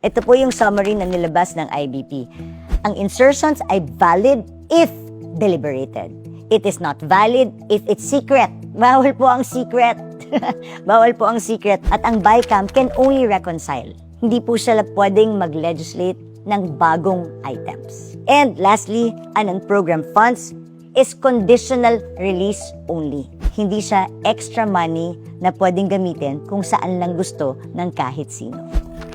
Ito po yung summary na nilabas ng IBP. Ang insertions ay valid if deliberated. It is not valid if it's secret. Bawal po ang secret. Bawal po ang secret. At ang BICAM can only reconcile. Hindi po sila pwedeng mag-legislate ng bagong items. And lastly, ang program funds is conditional release only. Hindi siya extra money na pwedeng gamitin kung saan lang gusto ng kahit sino.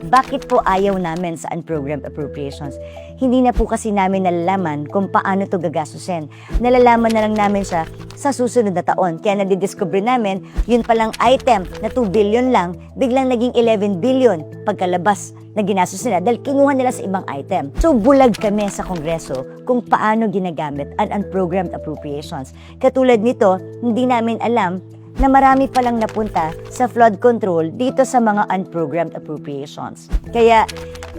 Bakit po ayaw namin sa unprogrammed appropriations? Hindi na po kasi namin nalalaman kung paano ito gagastusin. Nalalaman na lang namin siya sa susunod na taon. Kaya nadidiscover namin, yun palang item na 2 billion lang, biglang naging 11 billion pagkalabas na ginastos nila dahil kinuha nila sa ibang item. So bulag kami sa Kongreso kung paano ginagamit ang unprogrammed appropriations. Katulad nito, hindi namin alam na marami palang napunta sa flood control dito sa mga unprogrammed appropriations. Kaya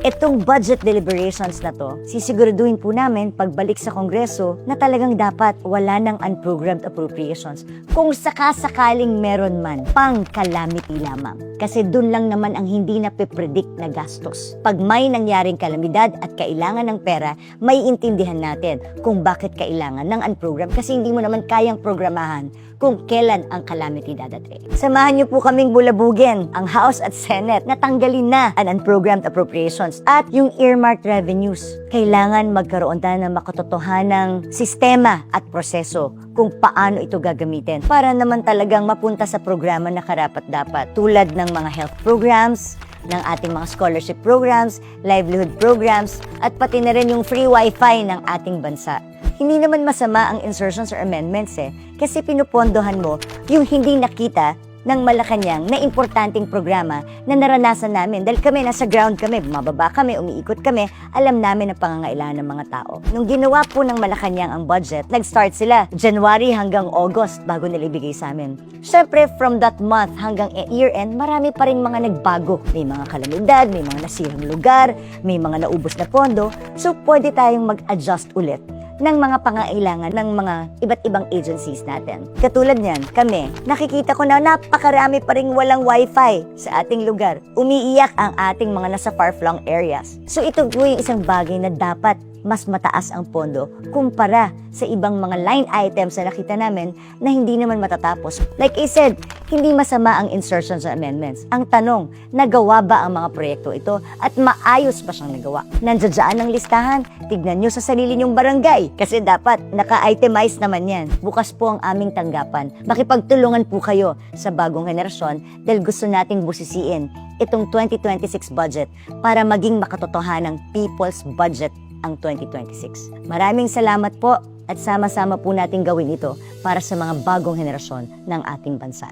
itong budget deliberations na to, sisiguraduhin po namin pagbalik sa Kongreso na talagang dapat wala ng unprogrammed appropriations. Kung sakasakaling meron man, pang calamity lamang. Kasi dun lang naman ang hindi napipredict na gastos. Pag may nangyaring kalamidad at kailangan ng pera, may intindihan natin kung bakit kailangan ng unprogrammed kasi hindi mo naman kayang programahan kung kailan ang calamity dadating. Samahan niyo po kaming bulabugin ang House at Senate na tanggalin na ang unprogrammed appropriations at yung earmarked revenues. Kailangan magkaroon tayo ng makatotohanang sistema at proseso kung paano ito gagamitin para naman talagang mapunta sa programa na karapat-dapat tulad ng mga health programs, ng ating mga scholarship programs, livelihood programs, at pati na rin yung free wifi ng ating bansa. Hindi naman masama ang insertions or amendments kasi pinupondohan mo yung hindi nakita ng Malacanang na importanteng programa na naranasan namin. Dahil kami, nasa ground kami, bumababa kami, umiikot kami, alam namin ang pangangailangan ng mga tao. Nung ginawa po ng Malacanang ang budget, nag-start sila January hanggang August bago nila ibigay sa amin. Siyempre, from that month hanggang year-end, marami pa rin mga nagbago. May mga kalamidad, may mga nasirang lugar, may mga naubos na pondo. So, pwede tayong mag-adjust ulit ng mga pangailangan ng mga iba't ibang agencies natin. Katulad niyan, kami, nakikita ko na napakarami pa ring walang wifi sa ating lugar. Umiiyak ang ating mga nasa far-flung areas. So ito po yung isang bagay na dapat mas mataas ang pondo kumpara sa ibang mga line items na nakita namin na hindi naman matatapos. Like I said, hindi masama ang insertions and amendments. Ang tanong, nagawa ba ang mga proyekto ito at maayos ba siyang nagawa? Nandiyan ang listahan, tignan nyo sa sarili nyong barangay kasi dapat naka-itemize naman yan. Bukas po ang aming tanggapan. Makipagtulungan po kayo sa bagong henerasyon dahil gusto nating busisiin itong 2026 budget para maging makatotohanang people's budget ang 2026. Maraming salamat po at sama-sama po natin gawin ito para sa mga bagong henerasyon ng ating bansa.